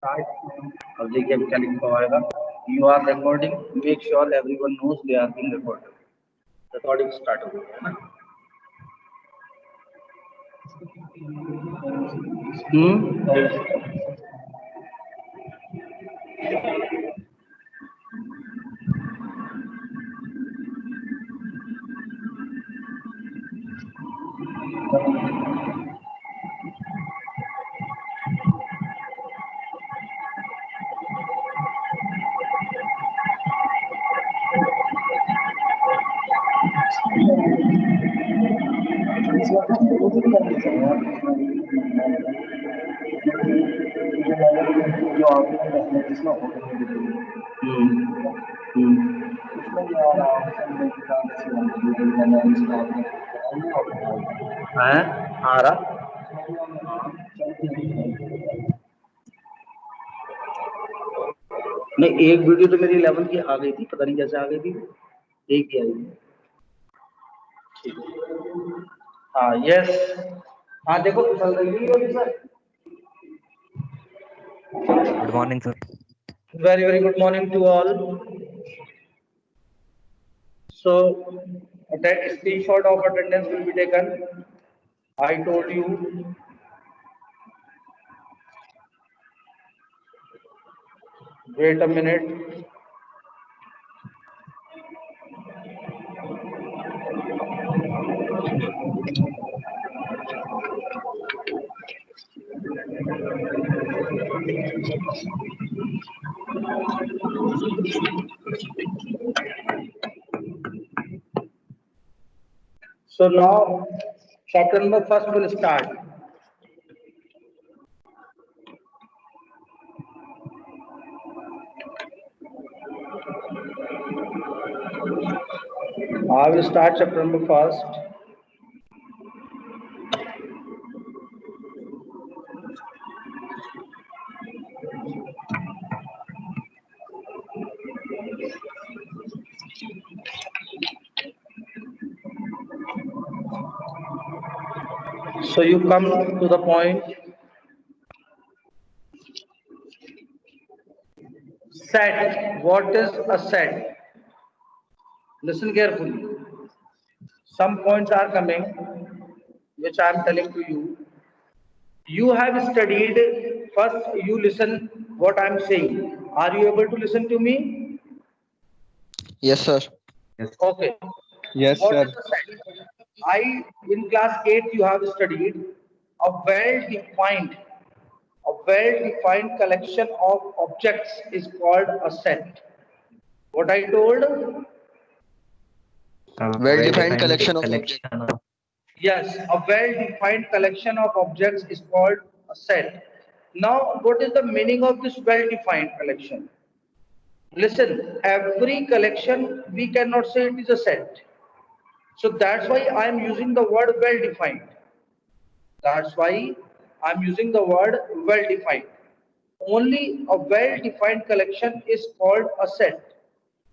अब देखिए अभी क्या लिखा हुआ आएगा, you are recording, make sure everyone knows they are being recorded. Recording start हो गई है ना। आ रहा नहीं, एक वीडियो तो मेरी 11 की आ गई थी, पता नहीं कैसे आ गई थी, एक ही आई। हाँ यस, हाँ देखो चल रही है sir. Good morning, sir. Very good morning to all. So that screenshot of attendance will be taken. I told you. Wait a minute. So now chapter number first will start. I will start chapter number first. So you come to the point. Set. What is a set? Listen carefully. Some points are coming, which I am telling to you. You have studied. First, you listen what I am saying. Are you able to listen to me? Yes, sir. Yes. Okay. Yes, What sir. is a set? In class 8 you have studied a well-defined collection of objects is called a set. What I told? A Well-defined collection of collection of Yes, a well-defined collection of objects is called a set. Now, what is the meaning of this well-defined collection? Listen, every collection we cannot say it is a set. So that's why I am using the word well-defined. That's why I'm using the word well-defined. Only a well-defined collection is called a set.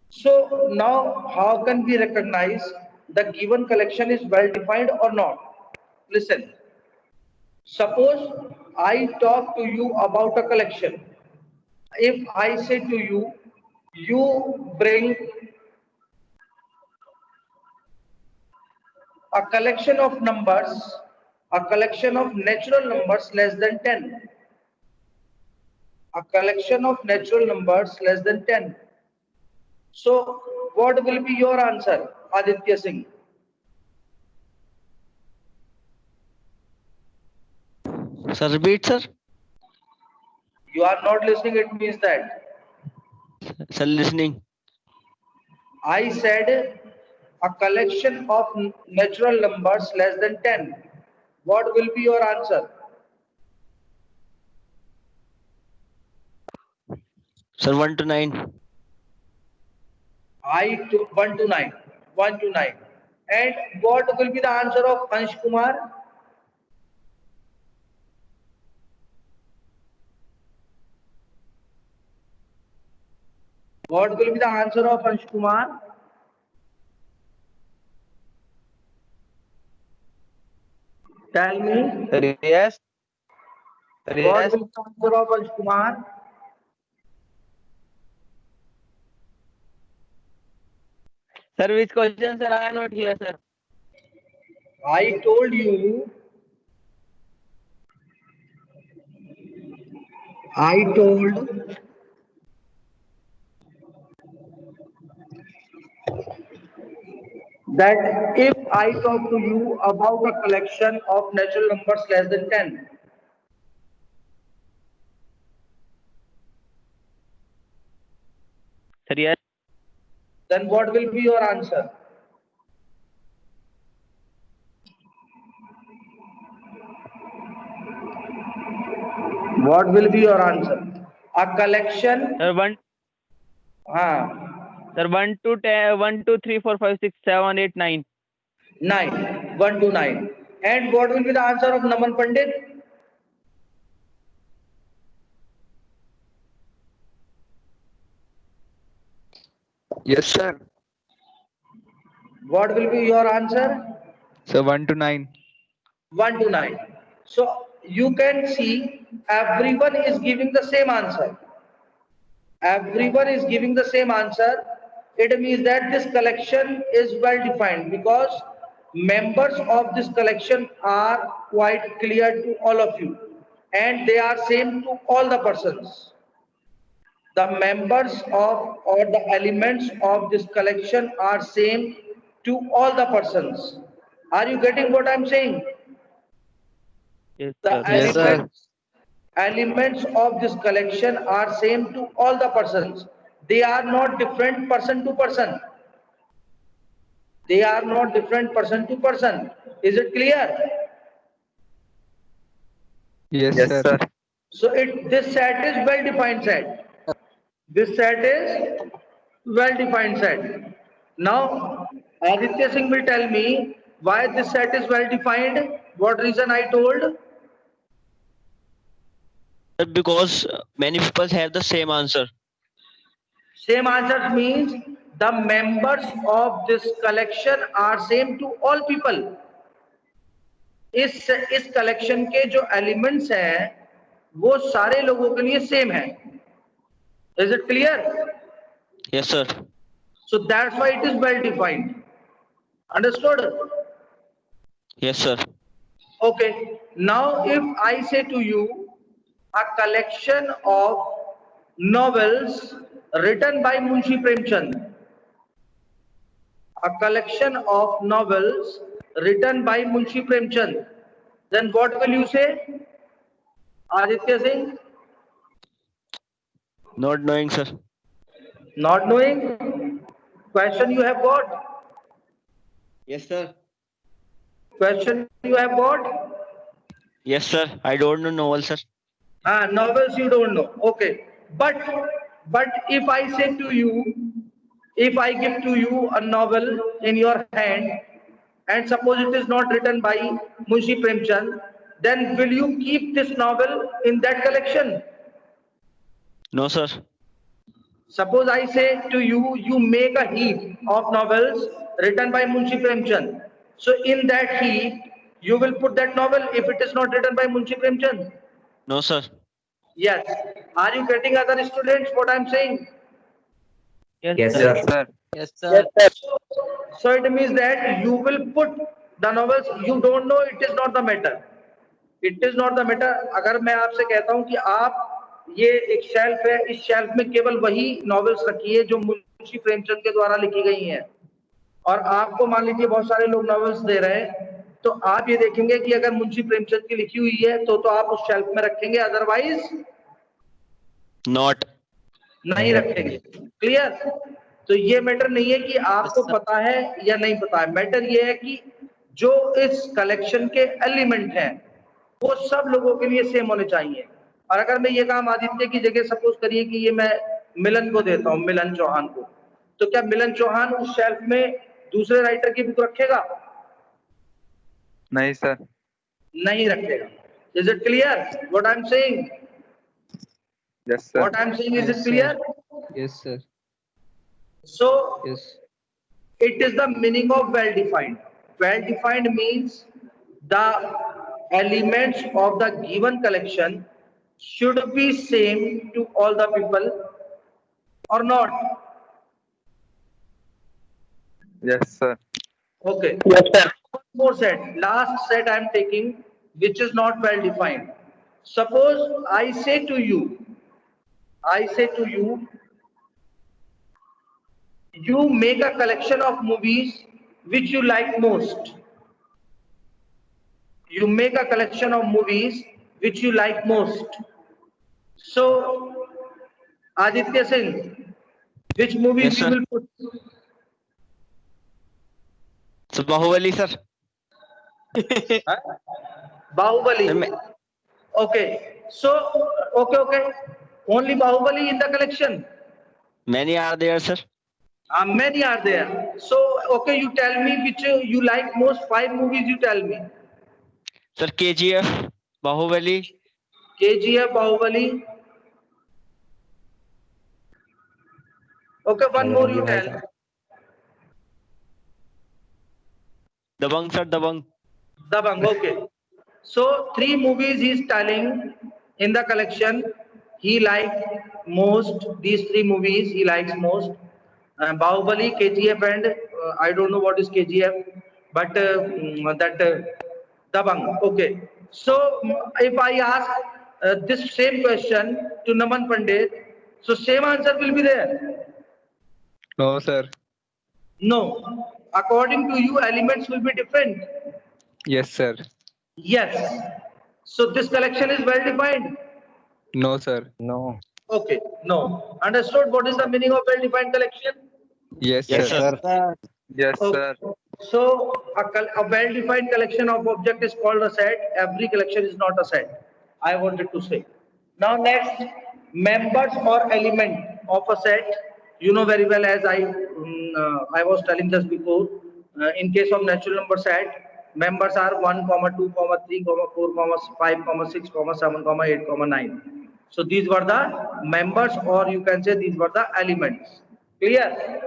So now how can we recognize the given collection is well-defined or not? Listen, suppose I talk to you about a collection. If I say to you, you bring a collection of numbers, a collection of natural numbers less than 10. A collection of natural numbers less than 10. So, what will be your answer, Aditya Singh? Sir, repeat, sir. You are not listening, it means that. Sir, listening. I said a collection of natural numbers less than 10. What will be your answer? Sir, 1 to 9. 1 to 9. 1 to 9. And what will be the answer of Ansh Kumar? What will be the answer of Ansh Kumar? Tell me. Yes. What will be the answer of Ansh Kumar? Sir, which question, sir? I am not here, sir. I told you. I told that if I talk to you about a collection of natural numbers less than 10, Sir, yes. then what will be your answer? What will be your answer? A collection, Sir, 1, sir, 1 to 10, 1, 2, 3, 4, 5, 6, 7, 8, 9. 9, 1 to 9. And what will be the answer of Naman Pandit? Yes, sir. What will be your answer? So 1 to 9. 1 to 9. So you can see everyone is giving the same answer. Everyone is giving the same answer. It means that this collection is well defined because members of this collection are quite clear to all of you and they are same to all the persons. The members of or the elements of this collection are same to all the persons. Are you getting what I'm saying? Yes, The sir. Yes, sir. elements of this collection are same to all the persons. They are not different person to person. They are not different person to person. Is it clear? Yes, Yes, sir. sir. So this set is well defined set. This set is well defined set. Now Aditya Singh will tell me why this set is well defined. What reason I told? Sir, because many people have the same answer. Same answers means the members of this collection are same to all people. इस collection के जो elements हैं वो सारे लोगों के लिए same है. Is it clear? Yes, sir. So that's why it is well defined. Understood? Yes, sir. Okay. Now if I say to you a collection of novels written by Munshi Premchand, a collection of novels written by Munshi Premchand, then what will you say? Aditya Singh? Not knowing, sir. Not knowing? Question you have got? Yes, sir. Question you have got? Yes, sir. I don't know novel, sir. Novels you don't know. Okay. But if I say to you, if I give to you a novel in your hand and suppose it is not written by Munshi Premchand, then will you keep this novel in that collection? No, sir. Suppose I say to you, you make a heap of novels written by Munshi Premchand. So in that heap, you will put that novel if it is not written by Munshi Premchand. No, sir. Yes. Are you getting other students what I'm saying? Yes, Yes, sir. sir. Yes, sir. Yes, sir. So it means that you will put the novels, you don't know, it is not the matter. It is not the matter. अगर मैं आपसे कहता हूँ कि आप ये एक shelf है, इस शेल्फ में केवल वही नॉवेल्स रखी है जो मुंशी प्रेमचंद के द्वारा लिखी गई हैं और आपको मान लीजिए बहुत सारे लोग नॉवेल्स दे रहे हैं तो आप ये देखेंगे कि अगर मुंशी प्रेमचंद की लिखी हुई है तो आप उस शेल्फ में रखेंगे, अदरवाइज Not. नहीं रखेंगे. क्लियर? तो ये मैटर नहीं है कि आपको पता है या नहीं पता है, मैटर ये है कि जो इस कलेक्शन के एलिमेंट हैं वो सब लोगों के लिए सेम होने चाहिए. और अगर मैं ये काम आदित्य की जगह सपोज करिए कि ये मैं मिलन को देता हूं, मिलन चौहान को, तो क्या मिलन चौहान उस शेल्फ में दूसरे राइटर की बुक रखेगा? नहीं, सर. नहीं रखेगा. Is it clear what I am saying? Yes, sir. What I am saying, is it clear? Yes, sir. So Yes. it is the meaning of well defined. Well defined means the elements of the given collection should be same to all the people or not. Yes, sir. Okay. One more set. Last set I am taking, which is not well defined. Suppose I say to you, you make a collection of movies which you like most. You make a collection of movies which you like most. So, Aditya Singh, which Yes, movies you sir. will put? So Bahubali, sir. Huh? Bahubali. Sir, Okay. So, okay. Only Bahubali in the collection. many are there, sir. Many are there. So, okay, you tell me which you like most. 5 movies you tell me. Sir, KGF, Bahubali, KGF, Bahubali. Okay, one more you tell. Dabang, sir, Dabang. Dabang, okay. So 3 movies he is telling in the collection. He liked most. These 3 movies he likes most. Bahubali, KGF, and I don't know what is KGF, but that Dabang. Okay. So if I ask this same question to Naman Pandit, so same answer will be there. No, sir. No. According to you, elements will be different. Yes, sir. Yes. So this collection is well defined. No, sir. Okay. No. Understood what is the meaning of well defined collection? Yes, Yes, sir. sir. Yes, Okay. sir. So a well defined collection of object is called a set. Every collection is not a set. I wanted to say. Now next, members or element of a set. You know very well as I was telling just before. In case of natural number set, members are 1, comma 2, comma 3, comma 4, comma 5, comma 6, comma 7, comma 8, comma 9. So these were the members, or you can say these were the elements. Clear?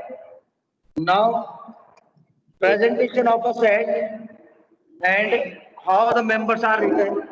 Now presentation of a set and how the members are written.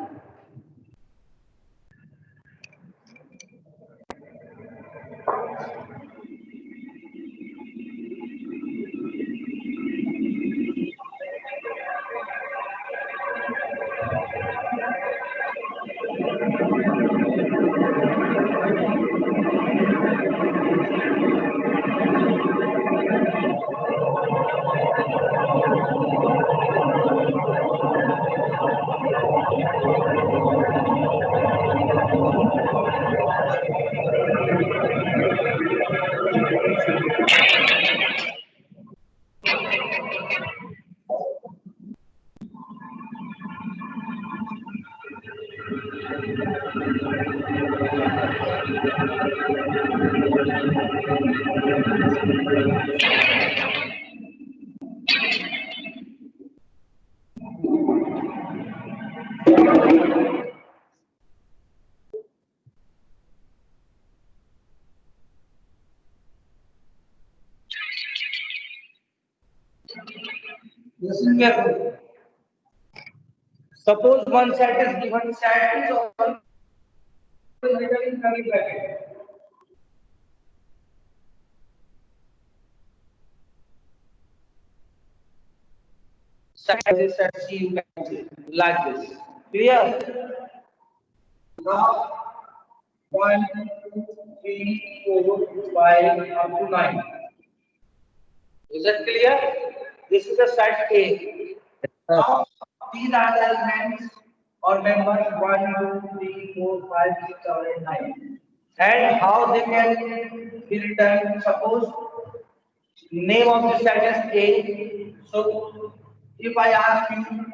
Listen carefully. Suppose one set is given, set is always written in curly bracket. Set is set C, you can say like this. Clear? Now 1, 2, 3, 4, 5 up to 9. Is that clear? This is a set A. Now, these are the elements or members 1, 2, 3, 4, 5, 6, 7, 8, 9. And how they can be written. Suppose name of the set is A. So if I ask you,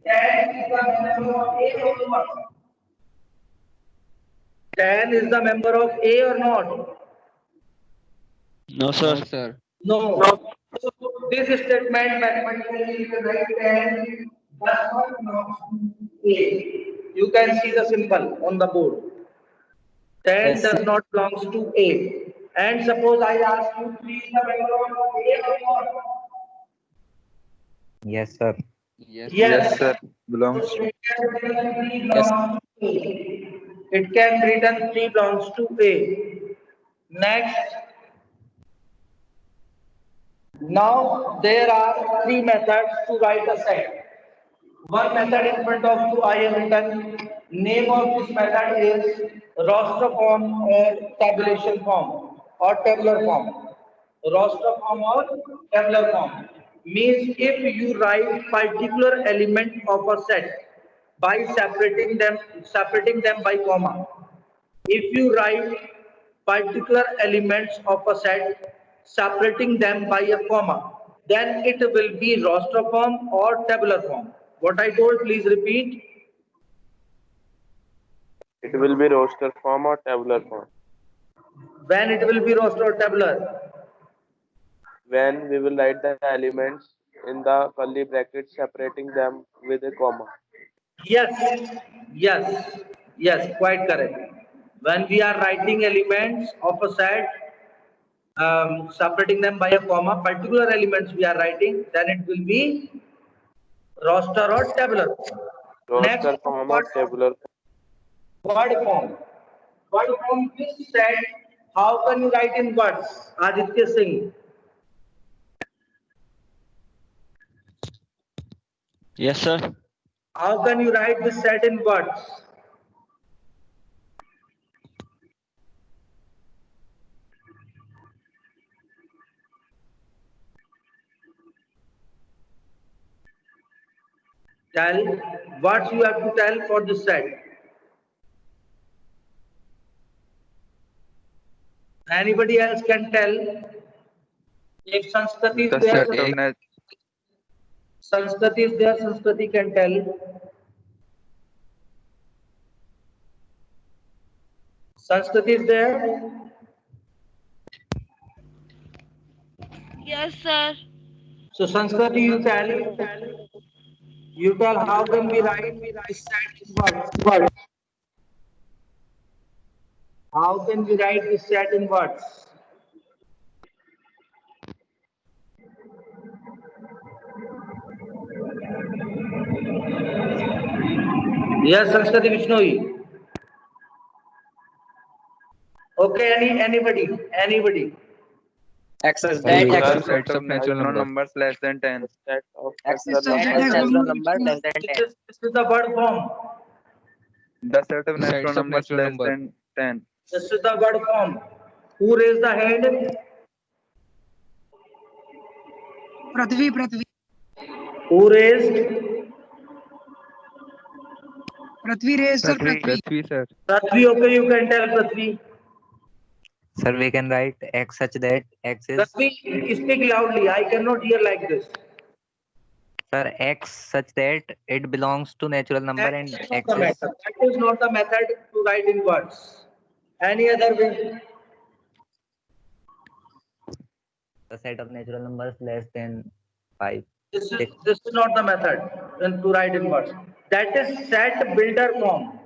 10 is the member of A or not? 10 is the member of A or not? No, sir. No, sir. No. So this statement mathematically you can write 10 does not belong to A. You can see the symbol on the board. 10 does not belongs to A. And suppose I ask you, 3 is the member of A or not? Yes, Yes. sir. Belongs So to. it can be written 3 belongs to A. It can be written 3 belongs to A. Next, Now there are three methods to write a set. One method in front of you I have written. Name of this method is roster form or tabulation form or tabular form. Roster form or tabular form means if you write particular element of a set by separating them by comma. If you write particular elements of a set, separating them by a comma, then it will be roster form or tabular form. What I told, please repeat. It will be roster form or tabular form. When it will be roster or tabular? When we will write the elements in the curly brackets, separating them with a comma. Yes, yes, yes, quite correct. When we are writing elements of a set, separating them by a comma, particular elements we are writing, then it will be roster or tabular form. Next, Roster form or what tabular word form? Word form is said. How can you write in words? Aditya Singh. Yes, sir. How can you write this set in words? Tell what you have to tell for this set. Anybody else can tell. If Sanskriti is The there, set of nat Sanskriti is there, Sanskriti can tell. Sanskriti is there. Yes, sir. So Sanskriti, you tell. You tell how can we write this set in words? How can we write this set in words? Yes, Sanskriti Vishnoi. Okay, anybody. X is sir, that use X the Sir, is set of I natural know numbers. numbers less than 10. set of X is natural that numbers. natural number less than This 10. is the word form. The set of The natural sets of numbers natural less number. than 10. This is the word form. Who raised the hand? Prithvi, Who raised? Prithvi raised, sir, Prithvi. Prithvi. Prithvi, sir. Prithvi, okay, you can tell Prithvi. Sir, we can write X such that X is, Prithvi, speak loudly. I cannot hear like this. sir, X such that it belongs to natural number That and is not X the is method. That is not the method to write in words. Any other way? the set of natural numbers less than 5, This is 6. this is not the method to write in words. That is set builder form,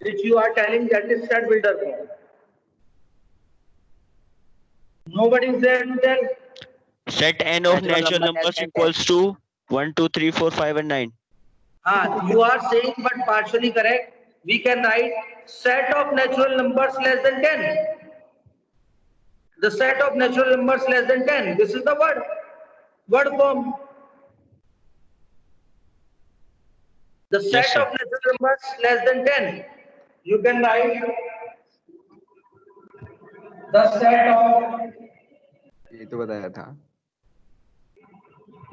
which you are telling that is set builder form. Nobody is there to tell. Set n of natural numbers equals to 1, 2, 3, 4, 5, and 9. You are saying, but partially correct. We can write set of natural numbers less than 10. The set of natural numbers less than 10. This is the word form. The Yes, set sir. of natural numbers less than 10. You can write the set of ये तो बताया था.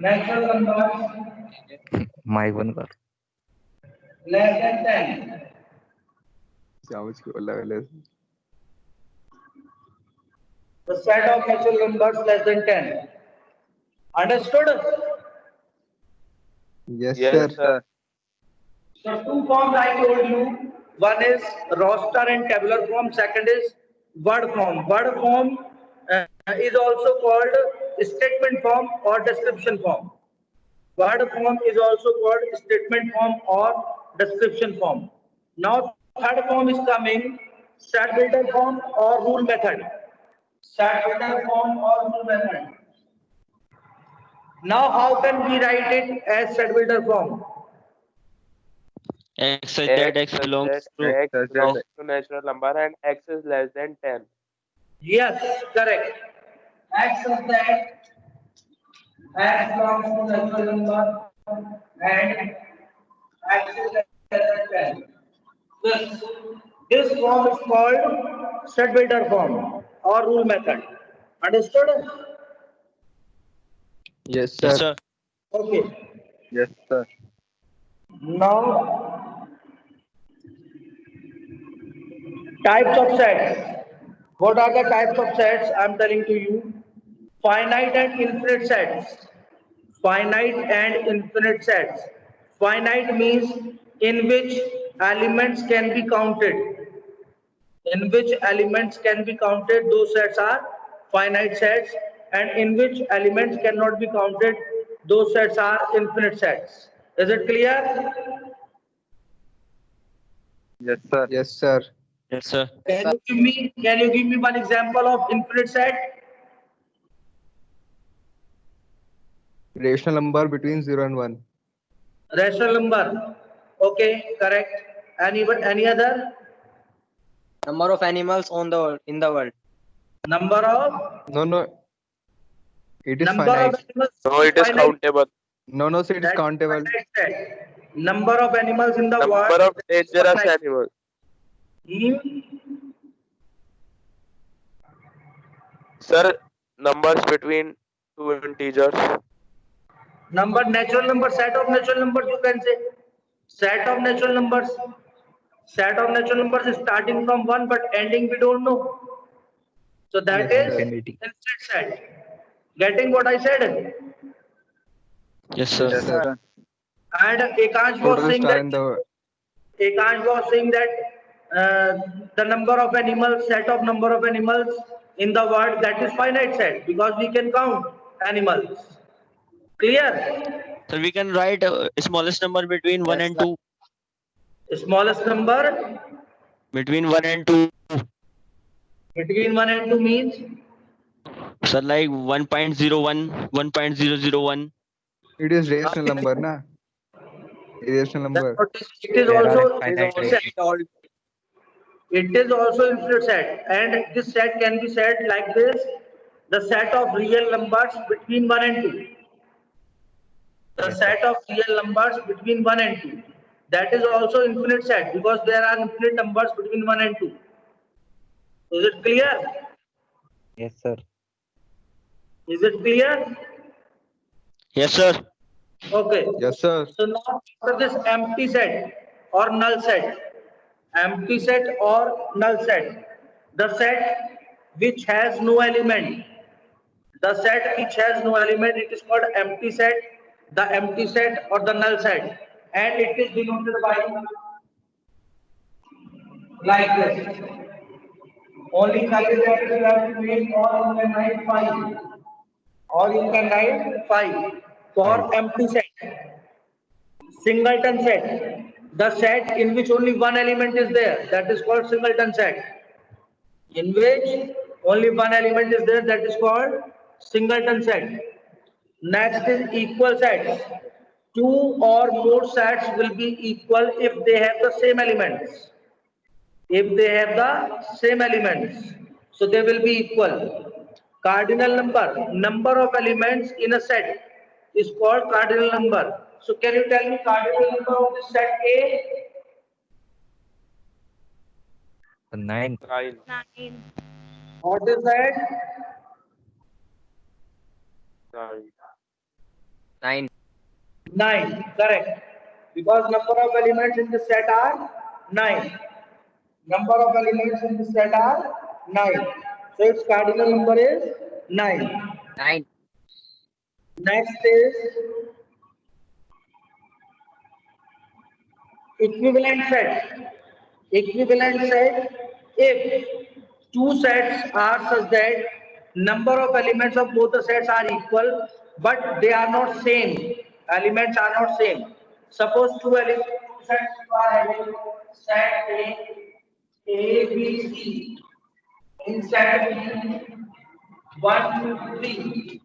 natural numbers My one God. less than 10. जामुच को लगा The set of natural numbers less than 10. Understood? Yes, Yes, sir. sir. So two forms I told you. One is roster and tabular form. Second is word form. Word form is also called statement form or description form. Word form is also called statement form or description form. Now third form is coming, set builder form or rule method. Set builder form or rule method. Now how can we write it as set builder form? X such that X Such belongs that to X Such that belongs to natural number and X is less than 10. Yes, correct. X is that X belongs to natural number and X is less than 10. This, this form is called Stadtwilder form or rule method. Understood? Yes, Yes, sir. sir. Okay. Yes, sir. Now, types of sets. What are the types of sets? I am telling to you. Finite and infinite sets. Finite and infinite sets. Finite means in which elements can be counted. In which elements can be counted, those sets are finite sets, and in which elements cannot be counted, those sets are infinite sets. Is it clear? Yes, sir. Yes, sir. Yes, sir. Can you give me one example of infinite set? Rational number between 0 and 1. Rational number. Okay, correct. Any other? Number of animals on the world, in the world. Number of No. It is number finite. of animals. No, it is Finite. countable. No, sir. It is That's countable. finite set. Number of animals in the Number world. of dangerous finite. animals. Sir, numbers between two integers. Number, natural number, set of natural numbers, you can say. Set of natural numbers. Set of natural numbers is starting from 1 but ending we don't know. So that Yes, is sir. infinite set. Getting what I said? Yes, sir. Yes, sir. And Ekansh was Total saying star that in the the number of animals, set of number of animals in the world, that is finite set because we can count animals. Clear? So we can write smallest number between 1 and 2. Smallest number Between 1 and 2. between 1 and 2 means Sir, like 1.01, 1.001. It is rational number, na? Irrational number. it is There are also finite set. It is also infinite set, and this set can be said like this: the set of real numbers between 1 and 2. The Yes, set of real numbers between 1 and 2. That is also infinite set because there are infinite numbers between 1 and 2. Is it clear? Yes, sir. Is it clear? Yes, sir. Okay. Yes, sir. So now after this empty set or null set, empty set or null set, the set which has no element, the set which has no element, it is called empty set, the empty set or the null set, and it is denoted by like this. Only calculator you have to make, or you can write 5, or you can write 5 for empty set. Singleton set, the set in which only one element is there, that is called singleton set. In which only one element is there, that is called singleton set. Next is equal sets. Two or more sets will be equal if they have the same elements. If they have the same elements, so they will be equal. Cardinal number of elements in a set is called cardinal number. So can you tell me cardinal number of the set A? 9. 9. 9. What is that? 9. 9. 9, correct. Because number of elements in the set are 9. Number of elements in the set are 9. So its cardinal number is 9. 9. Next is equivalent set. Equivalent set, if two sets are such that number of elements of both the sets are equal, but they are not same. Elements are not same. Suppose two sets are having set A, B, C. In set B, 1, 2, 3.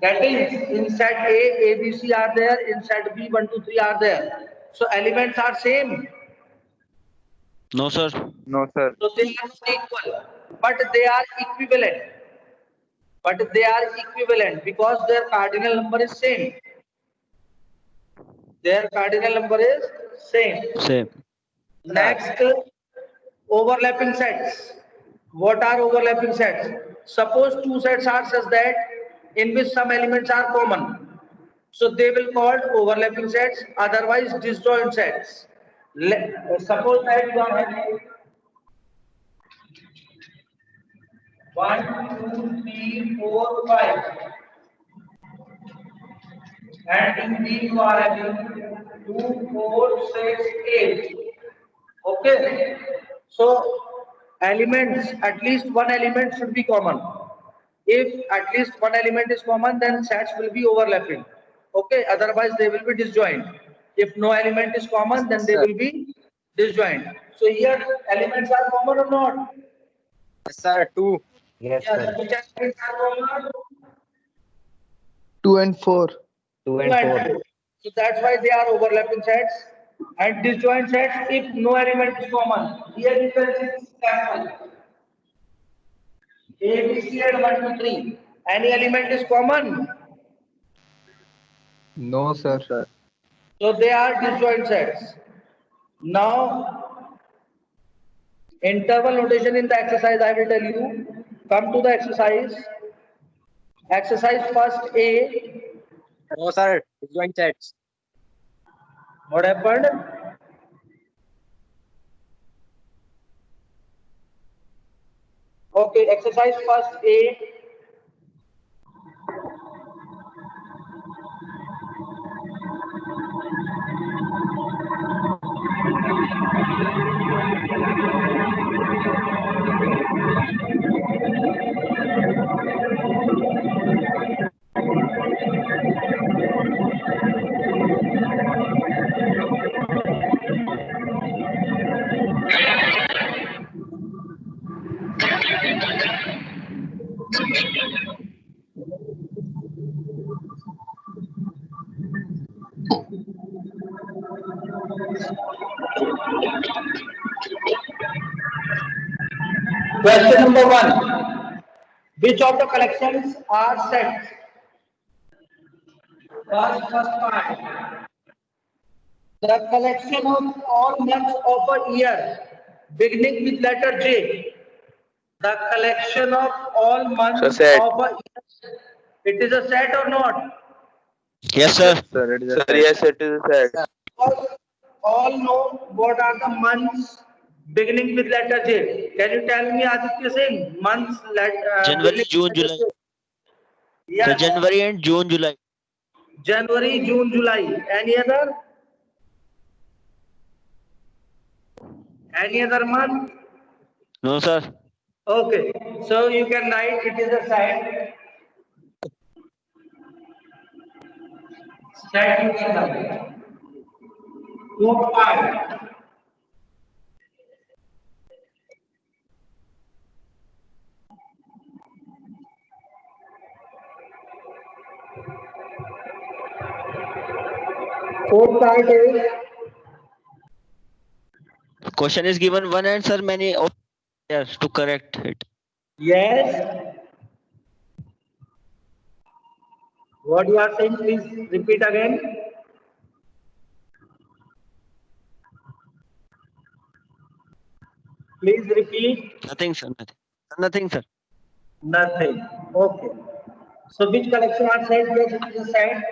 That is, in set A, B, C are there. In set B, 1, 2, 3 are there. So elements are same. No, sir. No, sir. So they are not equal, but they are equivalent. but they are equivalent because their cardinal number is same. Their cardinal number is same. Same. Next, overlapping sets. What are overlapping sets? Suppose two sets are such that in which some elements are common. So they will called overlapping sets, otherwise disjoint sets. Suppose that you are having 1, 2, 3, 4, 5. And in B you are having 2, 4, 6, 8. Okay. So elements, at least one element should be common. If at least one element is common, then sets will be overlapping. Okay, otherwise they will be disjoint. If no element is common, then they will be disjoint. So here elements are common or not? Yes, sir. 2. Yes, Yeah, sir. which elements are common? 2 and 4. 2 and 4. So that's why they are overlapping sets and disjoint sets if no element is common. Here you can see this example. A, B, C and 1, 2, 3. Any element is common? No, sir. So they are disjoint sets. Now, interval notation in the exercise I will tell you. Come to the exercise. Exercise first A. No, sir. Disjoint sets. What happened? Okay, exercise first A. Question number 1. Which of the collections are sets? First part. The collection of all months of a year beginning with letter J. The collection of all months set. of a year. It is a set or not? Yes, sir. Sir, it is a Sir, set. yes, it is a set. All know what are the months beginning with letter J. Can you tell me, Aditya Singh, months January, beginning June, with letter July. J? So Yes. January and June, July. January, June, July. Any other? Any other month? No, sir. Okay. So you can write it is a set. Set you can write. 4, 5. Fourth part is Question is given one answer, many options to correct it. yes. What you are saying, please repeat again. Please repeat. Nothing, sir. Nothing. Nothing, sir. Nothing. Okay. So which collection are said? Yes, it is a set.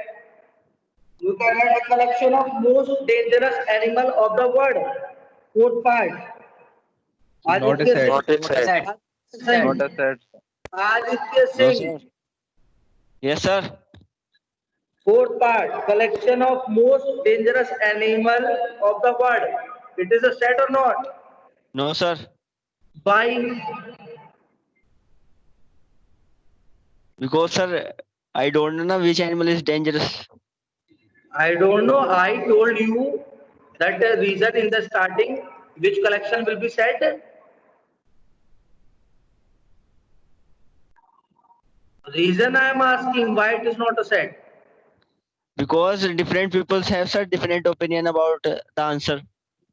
You can write a collection of most dangerous animal of the world. Fourth part. Not a Aditya set. Not a Singh. set. Not a set. Aditya No, Singh. sir. Yes, sir. Fourth part. Collection of most dangerous animal of the world. It is a set or not? No, sir. By Because, sir, I don't know which animal is dangerous. I don't know. I told you that the reason in the starting which collection will be set. Reason I am asking why it is not a set. Because different peoples have such different opinion about the answer.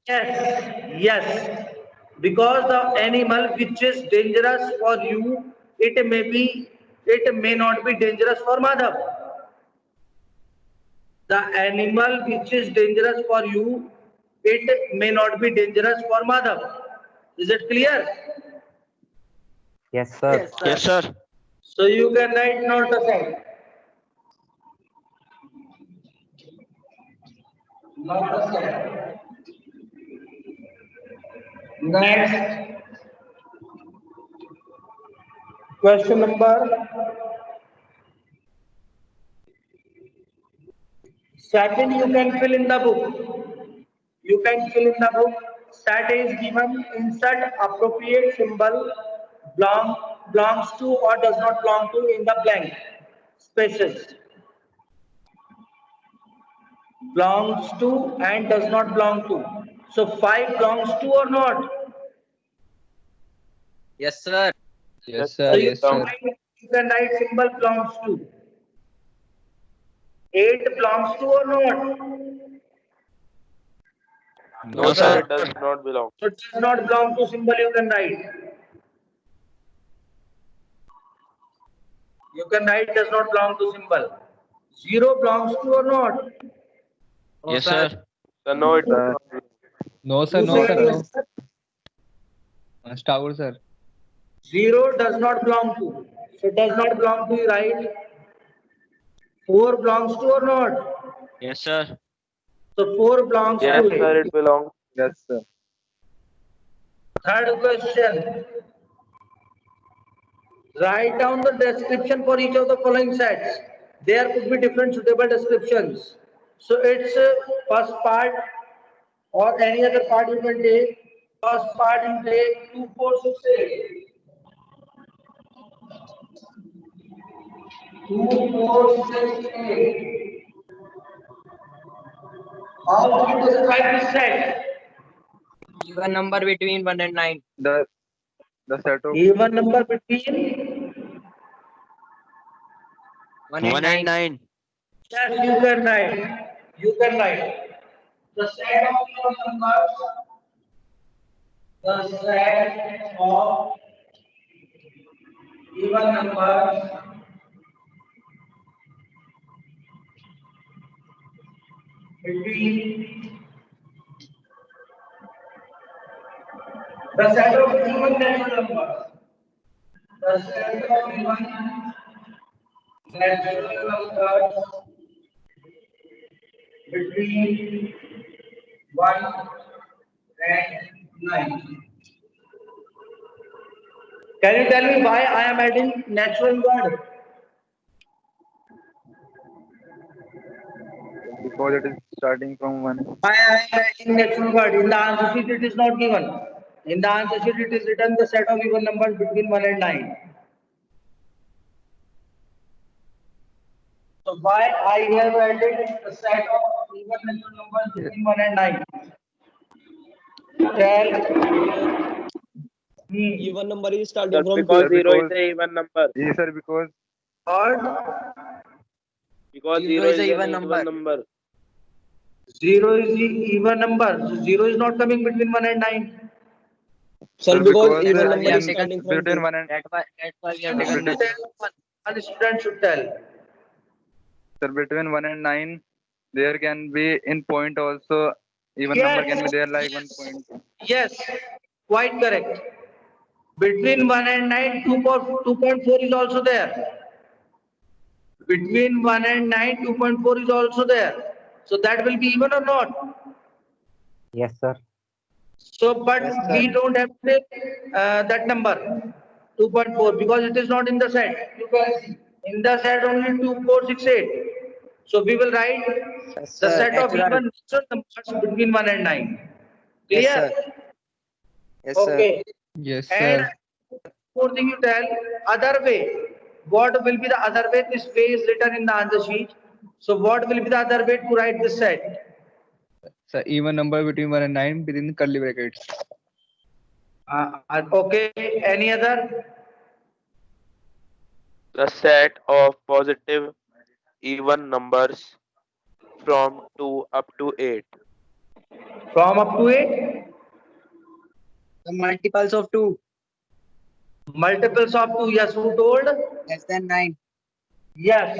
Yes, yes. Because the animal which is dangerous for you, it may be it may not be dangerous for Madhav. The animal which is dangerous for you, it may not be dangerous for Madhav. Is it clear? Yes, sir. Yes, sir. So you can write not a set. Not a set. Next. Question number second, you can fill in the book. You can fill in the book. Set is given. Insert appropriate symbol belongs to or does not belong to in the blank spaces. Belongs to and does not belong to. So 5 belongs to or not? Yes, sir. Yes, So sir. you Yes, sir. can write symbol belongs to. 8 belongs to or not? No, sir, it does not belong. So it does not belong to symbol you can write. You can write does not belong to symbol. 0 belongs to or not? Yes, sir. So no, it does not belong. No, sir. Who No, said sir. No. yes? Tagore, sir. 0 does not belong to. So does not belong to, right? 4 belongs to or not? Yes, sir. So 4 belongs Yes, to sir, it. it belongs. Yes, sir. Third question. Write down the description for each of the following sets. There could be different suitable descriptions. So it's first part or any other part you can take. First part you take 2, 4, 6, 8. 2, 4, 6, 8. How do you describe this set? Even number between 1 and 9. The set of Even number between 1 1 and and 9. 9. yes, you can write. You can write. The set of even numbers. The set of even numbers between the set of even natural numbers. The set of even natural numbers between 1 and 9. Can you tell me why I am adding natural word? because it is starting from 1. Why I am adding natural word? In the answer sheet it is not given. In the answer sheet it is written the set of even numbers between 1 and 9. So why I have added the set of even natural numbers between 1 and 9? Tell. Even number is starting Just from because 2. zero is a even number. Yes, sir. Because Or Because Zero zero is is a an even even number. number. 0 is the even number. So 0 is not coming between 1 and 9. Sir, because even number we have is taken starting from between 2. 1 and That's why we have One taken should tell. One student should tell. sir, between 1 and 9, there can be in point also. Even number can be there like 1 point. Yes, quite correct. Between 1 and 9, 2.4 is also there. Between 1 and 9, 2.4 is also there. So that will be even or not? Yes, sir. So, but we don't have to take that number, 2.4, because it is not in the set. You can see. In the set only 2, 4, 6, 8. So we will write Yes, the sir. set of Natural. even natural numbers between 1 and 9. Yes, Clear? sir. Yes, sir. Okay. Yes, And sir. more thing you tell, other way. What will be the other way? This way is written in the answer sheet. So what will be the other way to write this set? So even number between 1 and 9 within curly brackets. Okay. Any other? The set of positive even numbers from 2 up to 8. From up to 8? The multiples of 2. Multiples of 2, yes, who told? Less than 9. Yes.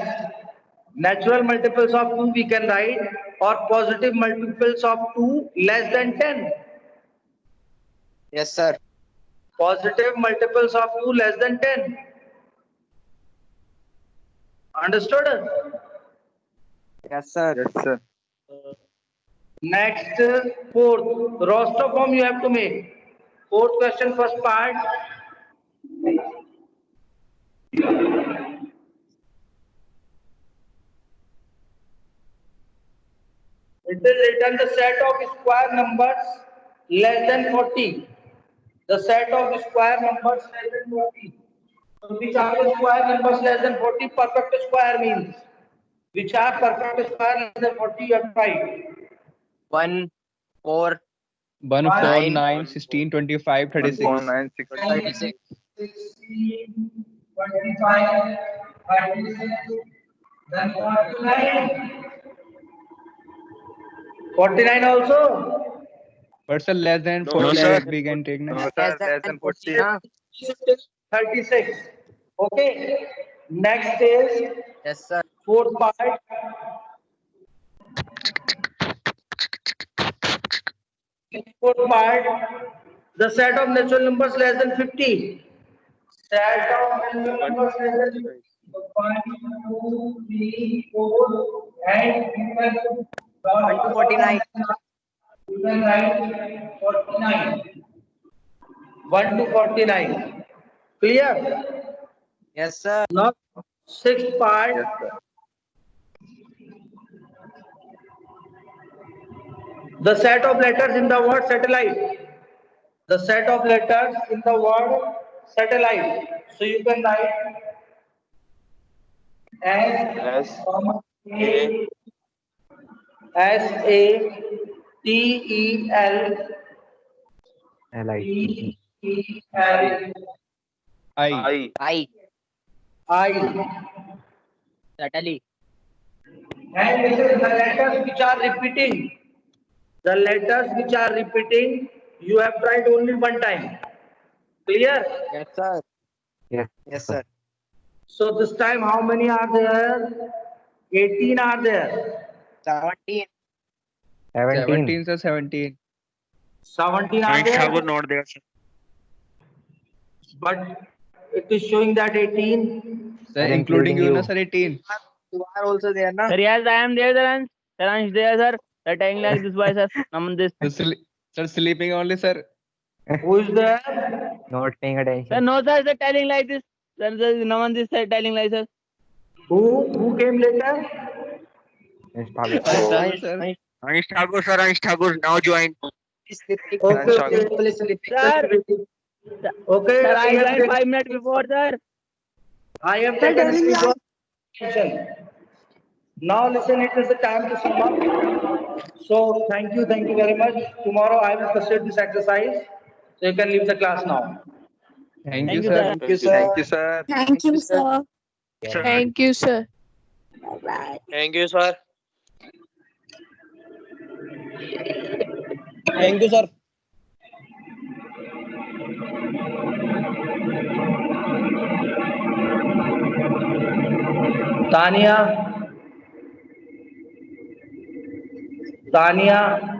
Natural multiples of 2 we can write, or positive multiples of 2 less than 10. Yes, sir. Positive multiples of 2 less than 10. Understood? Yes, sir. Yes, sir. Next, fourth, roster form you have to make. Fourth question, first part. It is written the set of square numbers less than 40. The set of square numbers less than 40. So which are the square numbers less than 40? Perfect square means. Which are perfect square less than 40? You have to write. 1, 4, 1, 4, 9, 9, 16, 25, 36. 14966. 16, 25, 36, then 49. 49 also. But sir, less than No, 40, sir. we can take No, now. sir, less than 40. Na? 36. Okay. Next is Yes, sir. fourth part. Fourth part. The set of natural numbers less than 50. Set of natural numbers less than 50. 1, 2, 3, 4, and you can 1 to 49. you can write 49. 1 to 49. Clear? Yes, sir. Now, sixth part. Yes, sir. The set of letters in the word satellite. The set of letters in the word satellite. So you can write S, S, A, S, A, T, E, L, LIT. T, E, L, I. I, I. Satellite. And listen, the letters which are repeating. The letters which are repeating, you have tried only one time. Clear? Yes, sir. Yes. Yes, sir. So this time how many are there? 18 are there. 17. 17. 17, sir, 17. 17 are Anish Thakur there. not there, sir. But it is showing that 18. Sir, Sir, including you, na, you. sir, 18. You are also there, na? Sir, yes, I am there, sir. Sir, Anish there, sir. They're telling like this, boy, sir. Naman this. Sir, sleeping only, sir. Who is there? Not paying Sir, attention. no, sir. They're telling like this. Sir, Naman this, sir, telling like this. Who came later? Yes, Thakur. Thakur, sir. Anish Thakur now joined. Sleeping. Okay, Shagir. Simple is sleeping. Sir, Okay, sir, I have joined taken- 5 minutes before, sir. I have taken screenshot. Now listen, it is the time to sum up. So thank you very much. Tomorrow I will proceed this exercise. So you can leave the class now. Thank Thank you, you, sir. sir. Thank you, sir. Thank you, sir. Thank you, sir. Sir. Thank you, sir. Bye-bye. thank you, sir. Thank you, sir. Tania.